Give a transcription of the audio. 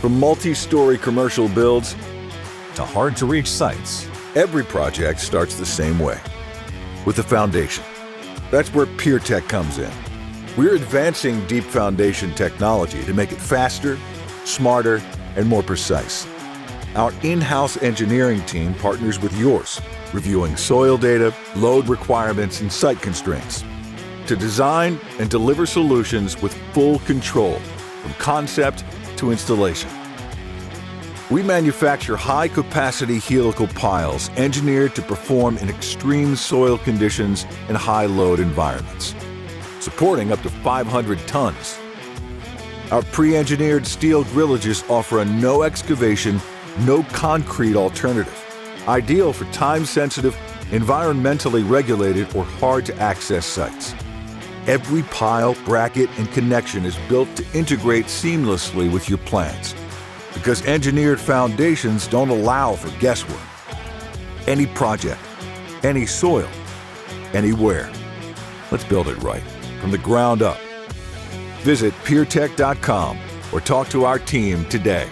From multi-story commercial builds to hard-to-reach sites, every project starts the same way, with a foundation. That's where PierTech comes in. We're advancing deep foundation technology to make it faster, smarter, and more precise. Our in-house engineering team partners with yours, reviewing soil data, load requirements, and site constraints, to design and deliver solutions with full control, from concept to installation. We manufacture high-capacity helical piles engineered to perform in extreme soil conditions and high-load environments, supporting up to 500 tons. Our pre-engineered steel grillages offer a no-excavation, no-concrete alternative, ideal for time-sensitive, environmentally regulated, or hard-to-access sites. Every pile, bracket, and connection is built to integrate seamlessly with your plans, because engineered foundations don't allow for guesswork. Any project, any soil, anywhere. Let's build it right, from the ground up. Visit PierTech.com or talk to our team today.